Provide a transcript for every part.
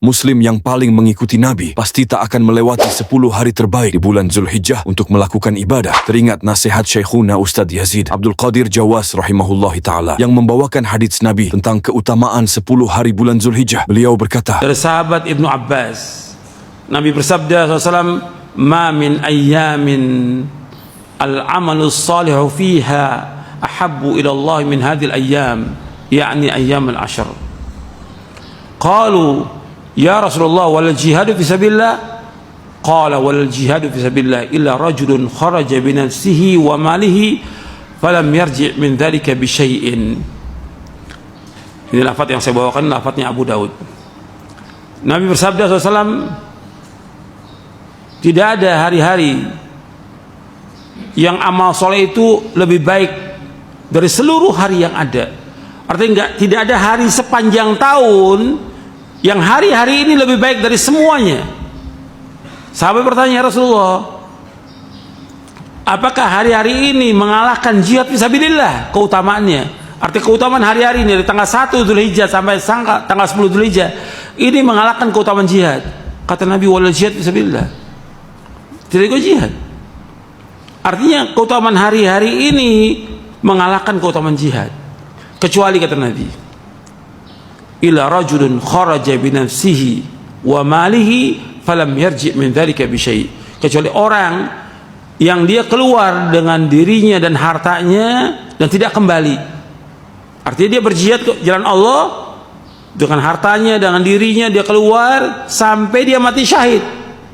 Muslim yang paling mengikuti Nabi pasti tak akan melewati 10 hari terbaik di bulan Zulhijjah untuk melakukan ibadah. Teringat nasihat Syekhuna Ustadz Yazid Abdul Qadir Jawas rahimahullahi ta'ala yang membawakan hadits Nabi tentang keutamaan 10 hari bulan Zulhijjah. Beliau berkata, dari sahabat Ibnu Abbas, Nabi bersabda SAW, "Ma min ayyamin al-amalu salihu fiha ahabbu ila Allah min hadhil ayyam, yakni ayyam al-ashr." Qalu, "Ya Rasulullah, wal jihadu fi sabilillah?" Qala, "Wal jihadu fi sabilillah illa rajulun kharaja bi nafsihi wa malihi falam yarji' min dhalika bi syai'in." Ini lafaz yang saya bawakan, lafaznya Abu Daud. Nabi bersabda SAW, tidak ada hari-hari yang amal soleh itu lebih baik dari seluruh hari yang ada. Artinya tidak ada hari sepanjang tahun yang hari-hari ini lebih baik dari semuanya. Sahabat bertanya, "Ya Rasulullah, apakah hari-hari ini mengalahkan jihad fisabilillah keutamaannya?" Artinya keutamaan hari-hari ini dari tanggal 1 Dzulhijjah sampai tanggal 10 Dzulhijjah ini mengalahkan keutamaan jihad. Kata Nabi, "Wal jihad fisabilillah." Tidak ikut jihad. Artinya keutamaan hari-hari ini mengalahkan keutamaan jihad. Kecuali kata Nabi, illa rajulun kharaja bi nafsihi wa malihi falam yarji' min dzalika bi syai'. Kecuali orang yang dia keluar dengan dirinya dan hartanya dan tidak kembali. Artinya dia berjihad ke jalan Allah dengan hartanya, dengan dirinya, dia keluar sampai dia mati syahid.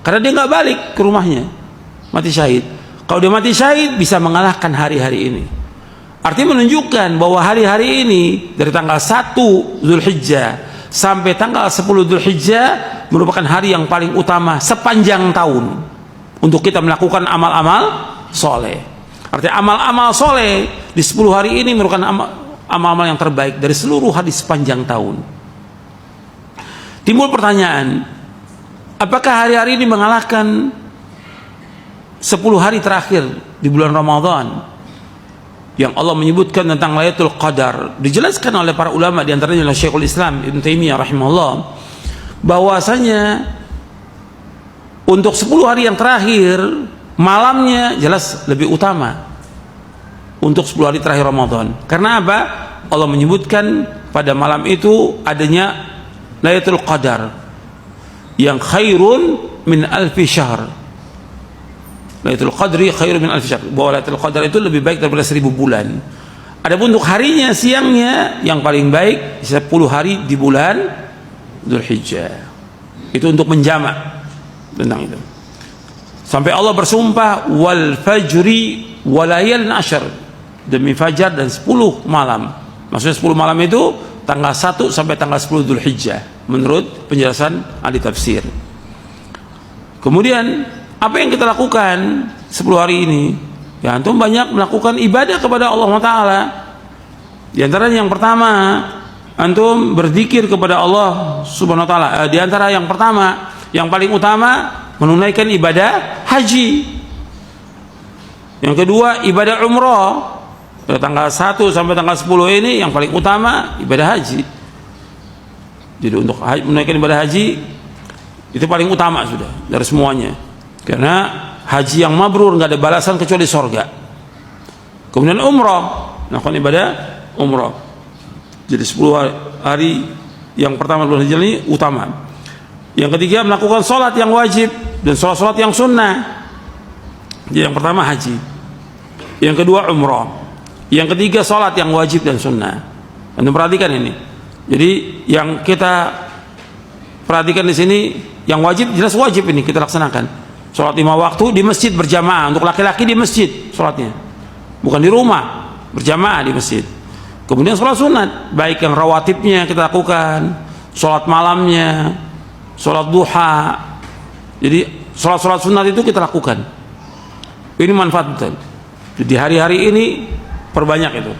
Karena dia nggak balik ke rumahnya, mati syahid. Kalau dia mati syahid bisa mengalahkan hari-hari ini. Artinya menunjukkan bahwa hari-hari ini dari tanggal 1 Zulhijjah sampai tanggal 10 Zulhijjah merupakan hari yang paling utama sepanjang tahun untuk kita melakukan amal-amal soleh. Artinya amal-amal soleh di 10 hari ini merupakan amal-amal yang terbaik dari seluruh hari sepanjang tahun. Timbul pertanyaan, apakah hari-hari ini mengalahkan 10 hari terakhir di bulan Ramadan yang Allah menyebutkan tentang Lailatul Qadar? Dijelaskan oleh para ulama, di antaranya oleh Syekhul Islam Ibnu Taimiyah rahimahullah, bahwasanya untuk 10 hari yang terakhir malamnya jelas lebih utama untuk 10 hari terakhir Ramadan. Karena apa? Allah menyebutkan pada malam itu adanya Lailatul Qadar yang khairun min alfi syahr. Lailatul Qadri khairun min alfi syahr, bahwa Lailatul Qadar itu lebih baik daripada 1000 bulan. Adapun untuk harinya, siangnya yang paling baik 10 hari di bulan Dzulhijjah. Itu untuk menjamak tentang itu. Sampai Allah bersumpah, wal fajri walayalin asyr, demi fajar dan 10 malam. Maksudnya 10 malam itu tanggal 1 sampai tanggal 10 Dzulhijjah menurut penjelasan ahli tafsir. Kemudian apa yang kita lakukan 10 hari ini? Ya, antum banyak melakukan ibadah kepada Allah Ta'ala. Di antaranya yang pertama, antum berzikir kepada Allah Subhanahu Wa Ta'ala. Di antara yang pertama, yang paling utama, menunaikan ibadah haji. Yang kedua, ibadah umrah. Tanggal 1 sampai tanggal 10 ini yang paling utama ibadah haji. Jadi untuk menunaikan ibadah haji itu paling utama sudah dari semuanya. Karena haji yang mabrur nggak ada balasan kecuali sorga. Kemudian umrah, melakukan ibadah umrah. Jadi 10 hari yang pertama bulan Hijrah ini utama. Yang ketiga, melakukan sholat yang wajib dan sholat-sholat yang sunnah. Jadi yang pertama haji, yang kedua umrah, yang ketiga sholat yang wajib dan sunnah. Anda perhatikan ini. Jadi yang kita perhatikan di sini, yang wajib jelas wajib ini kita laksanakan. Sholat 5 waktu di masjid berjamaah, untuk laki-laki di masjid sholatnya, bukan di rumah, berjamaah di masjid. Kemudian sholat sunat, baik yang rawatibnya kita lakukan, sholat malamnya, sholat duha. Jadi sholat-sholat sunat itu kita lakukan. Ini manfaat betul. Jadi hari-hari ini perbanyak itu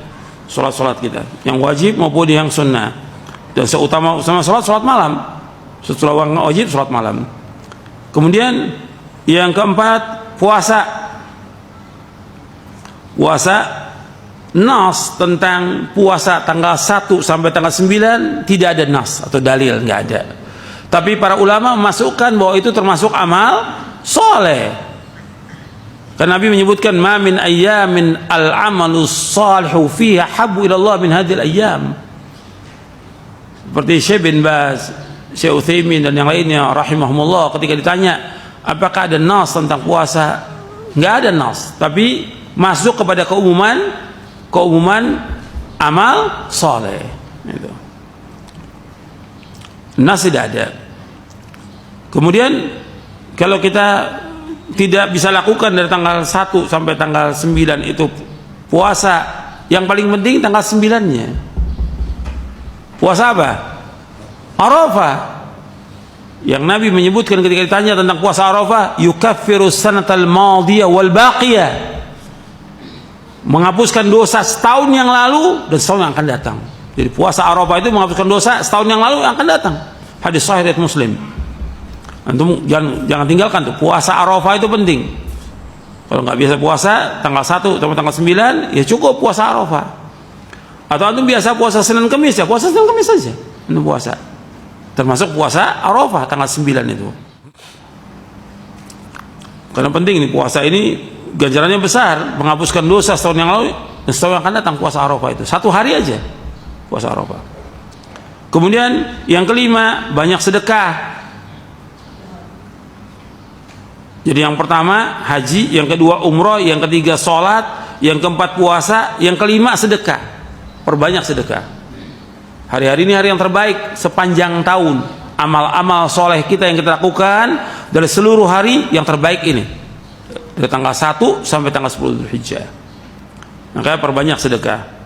sholat-sholat kita, yang wajib maupun yang sunnah. Dan seutama sholat malam, setelah wajib sholat malam. Kemudian yang keempat, puasa. Nas tentang puasa tanggal 1 sampai tanggal 9 tidak ada nas atau dalil, nggak ada. Tapi para ulama memasukkan bahwa itu termasuk amal soleh. Karena Nabi menyebutkan ma min ayyamin al-amalu salihu fiha habbu ila Allah min hadhil ayyam. Seperti Syekh bin Baz, Syekh Utsaimin dan yang lainnya rahimahumullah, ketika ditanya apakah ada nas tentang puasa, nggak ada nas, tapi masuk kepada keumuman amal soleh. Itu. Nas tidak ada. Kemudian kalau kita tidak bisa lakukan dari tanggal 1 sampai tanggal 9 itu puasa, yang paling penting tanggal 9-nya. Puasa apa? Arafah. Yang Nabi menyebutkan ketika ditanya tentang puasa Arafah, yukaffiru sanatal madiyah wal baqiyah. Menghapuskan dosa setahun yang lalu dan setahun yang akan datang. Jadi puasa Arafah itu menghapuskan dosa setahun yang lalu yang akan datang. Hadis sahih riwayat Muslim. Antum jangan tinggalkan tuh, puasa Arafah itu penting. Kalau nggak biasa puasa tanggal 1 sampai tanggal 9, ya cukup puasa Arafah. Atau antum biasa puasa Senin Kamis, ya puasa Senin Kamis saja antum puasa. Termasuk puasa Arafah tanggal 9 itu. Karena penting ini puasa ini ganjarannya besar, menghapuskan dosa setahun yang lalu dan setahun yang akan datang. Puasa Arafah itu 1 hari aja puasa Arafah. Kemudian yang kelima, banyak sedekah. Jadi yang pertama haji, yang kedua umroh, yang ketiga sholat, yang keempat puasa, yang kelima sedekah. Perbanyak sedekah. Hari-hari ini hari yang terbaik sepanjang tahun. Amal-amal soleh kita yang kita lakukan dari seluruh hari yang terbaik ini, dari tanggal 1 sampai tanggal 10 Dzulhijjah. Makanya perbanyak sedekah.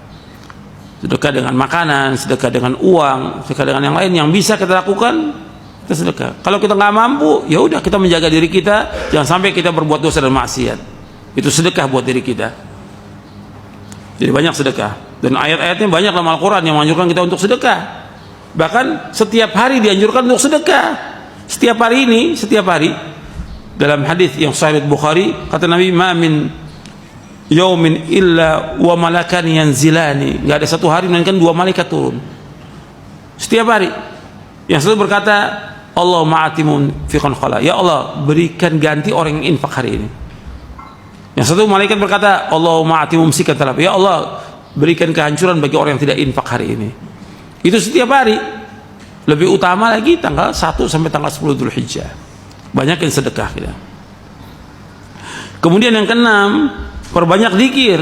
Sedekah dengan makanan, sedekah dengan uang, sedekah dengan yang lain yang bisa kita lakukan, kita sedekah. Kalau kita nggak mampu, ya udah kita menjaga diri kita, jangan sampai kita berbuat dosa dan maksiat. Itu sedekah buat diri kita. Jadi banyak sedekah. Dan ayat-ayatnya banyak dalam Al-Quran yang menganjurkan kita untuk sedekah. Bahkan setiap hari dianjurkan untuk sedekah. Setiap hari ini, setiap hari. Dalam hadis yang sahih Bukhari, kata Nabi, ma min yaumin illa wa malakan yanzilani. Enggak ada satu hari melainkan 2 malaikat turun. Setiap hari. Yang satu berkata, Allahumma atimun fi khala. Ya Allah, berikan ganti orang yang infak hari ini. Yang satu malaikat berkata, Allahumma atimum sikat talab. Ya Allah, berikan kehancuran bagi orang yang tidak infak hari ini. Itu setiap hari. Lebih utama lagi tanggal 1 sampai tanggal 10 Dzulhijjah. Banyakin sedekah kita. Kemudian yang keenam, perbanyak zikir.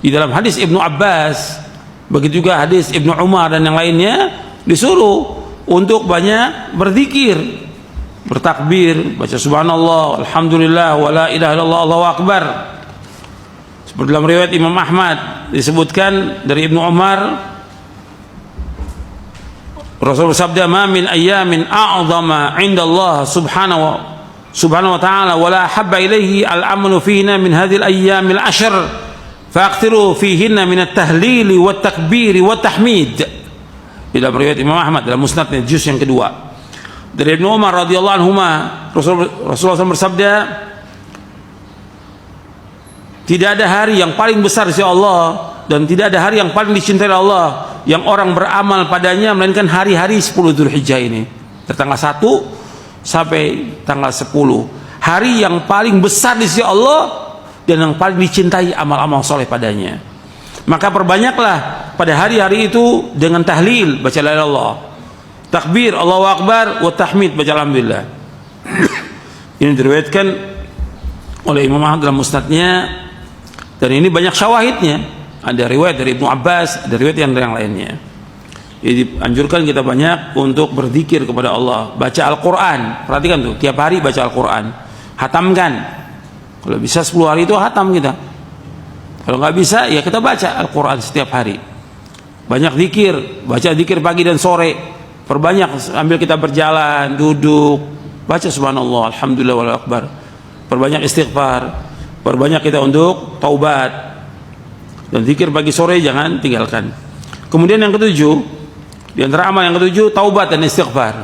Di dalam hadis Ibnu Abbas, begitu juga hadis Ibnu Umar dan yang lainnya, disuruh untuk banyak berzikir, bertakbir, baca subhanallah, alhamdulillah, wala ilaha illallah, Allahu akbar. Seperti dalam riwayat Imam Ahmad disebutkan dari Ibnu Umar, Rasul bersabda, ma min ayyamin a'zama 'inda Allah subhanahu wa ta'ala wala habba ilaihi al-amalu fihinna min hadhil ayyamil ashr fa'akthiru fihinna min at-tahlil wa at-takbir wa at-tahmid. Dalam riwayat Imam Ahmad dalam musnadnya juz yang kedua. Dari Ibnu Umar radhiyallahu anhuma, Rasulullah SAW bersabda, tidak ada hari yang paling besar di sisi Allah dan tidak ada hari yang paling dicintai Allah yang orang beramal padanya melainkan hari-hari 10 Dzulhijjah ini. Dari tanggal 1 sampai tanggal 10. Hari yang paling besar di sisi Allah dan yang paling dicintai amal-amal soleh padanya. Maka perbanyaklah pada hari-hari itu dengan tahlil, baca la ilaha illallah, takbir, Allahu akbar, wa tahmid, baca alhamdulillah. Ini diriwayatkan oleh Imam Ahmad dalam musnadnya, dan ini banyak syawahidnya. Ada riwayat dari Ibnu Abbas, ada riwayat yang lainnya. Jadi anjurkan kita banyak untuk berzikir kepada Allah, baca Al-Quran. Perhatikan tuh, tiap hari baca Al-Quran, hatamkan. Kalau bisa 10 hari itu hatam kita. Kalau nggak bisa, ya kita baca Al-Quran setiap hari. Banyak zikir, baca zikir pagi dan sore. Perbanyak sambil kita berjalan, duduk, baca subhanallah, alhamdulillah, wallahu akbar. Perbanyak istighfar, perbanyak kita untuk taubat. Dan zikir pagi sore jangan tinggalkan. Kemudian yang ketujuh, di antara amal yang ketujuh, taubat dan istighfar.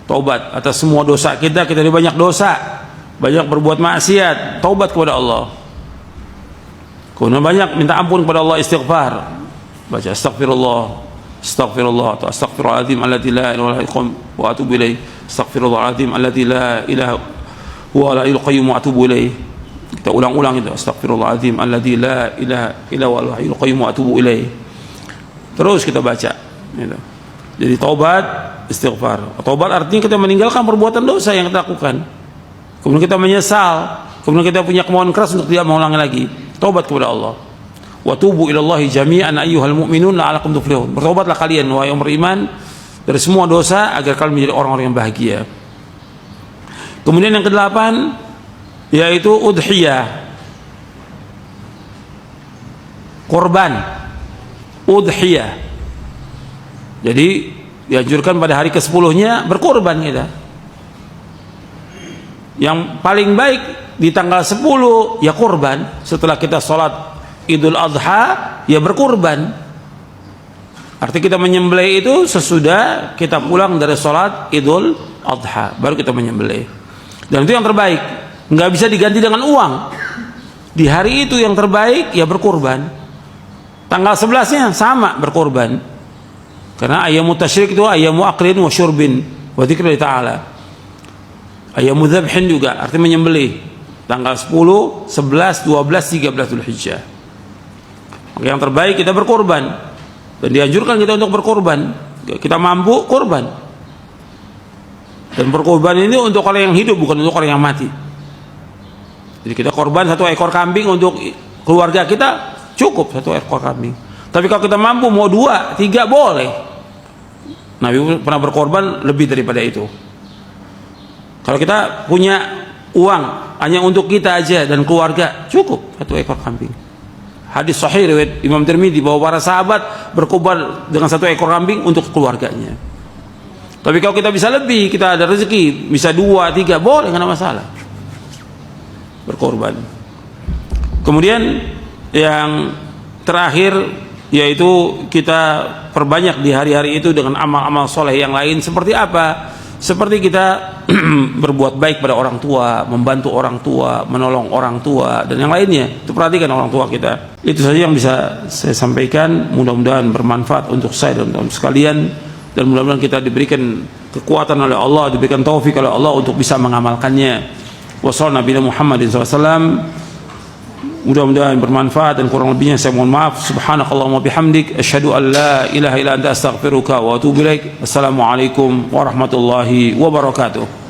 Taubat atas semua dosa kita ada banyak dosa, banyak berbuat maksiat, taubat kepada Allah. Kemudian banyak minta ampun kepada Allah, istighfar, baca astagfirullah, Astaghfirullah atau astaghfirullahaladzim alladzi la ilaha illa huwa wa atubu ilaih. Astaghfirullahaladzim alladzi la ilaha huwa al-hayyul qayyum wa atubu ilaih. Kita ulang-ulang itu, astaghfirullahaladzim alladzi la ilaha illa huwa al-hayyul qayyum wa atubu ilaih. Terus kita baca gitu. Jadi taubat, istighfar. Taubat artinya kita meninggalkan perbuatan dosa yang kita lakukan. Kemudian kita menyesal, kemudian kita punya kemauan keras untuk tidak mengulangi lagi. Taubat kepada Allah. Wa tubu ilallahi jami'an ayyuhal mu'minun la'alakum tuflihun. Bertobatlah kalian wahai yang beriman dari semua dosa agar kalian menjadi orang-orang yang bahagia. Kemudian yang kedelapan yaitu udhiyah. Korban. Udhiyah. Jadi dianjurkan pada hari ke-10-nya berkorban kita. Yang paling baik di tanggal 10 ya korban. Setelah kita sholat Idul Adha ya berkorban. Arti kita menyembelih itu sesudah kita pulang dari sholat Idul Adha, baru kita menyembelih. Dan itu yang terbaik, nggak bisa diganti dengan uang. Di hari itu yang terbaik ya berkorban. Tanggal 11-nya sama berkorban. Karena ayyamu tasyrik itu ayyamu aklin wa syurbin wa dzikri ta'ala. Ayyamu dzabhin juga artinya menyembelih. Tanggal 10, 11, 12, 13 Dzulhijjah. Maka yang terbaik kita berkorban. Dan dianjurkan kita untuk berkorban. Kita mampu korban. Dan berkorban ini untuk orang yang hidup, bukan untuk orang yang mati. Jadi kita korban 1 ekor kambing untuk keluarga kita, cukup 1 ekor kambing. Tapi kalau kita mampu mau 2, 3 boleh. Nabi pernah berkorban lebih daripada itu. Kalau kita punya uang hanya untuk kita aja dan keluarga, cukup 1 ekor kambing. Hadis sahih riwayat Imam Tirmidzi bahwa para sahabat berkorban dengan 1 ekor kambing untuk keluarganya. Tapi kalau kita bisa lebih, kita ada rezeki, bisa 2, 3, boleh, nggak ada masalah. Berkorban. Kemudian yang terakhir yaitu kita perbanyak di hari-hari itu dengan amal-amal soleh yang lain. Seperti apa? Seperti kita berbuat baik pada orang tua, membantu orang tua, menolong orang tua, dan yang lainnya. Itu perhatikan orang tua kita. Itu saja yang bisa saya sampaikan. Mudah-mudahan bermanfaat untuk saya dan untuk sekalian, dan mudah-mudahan kita diberikan kekuatan oleh Allah, diberikan taufik oleh Allah untuk bisa mengamalkannya. Wassallallahu Nabi Muhammadin SAW. Mudah-mudahan bermanfaat, dan kurang lebihnya saya mohon maaf. Subhanakallahumma bihamdik asyhadu an la ilaha illa anta astaghfiruka wa atubu ilaik. Assalamualaikum warahmatullahi wabarakatuh.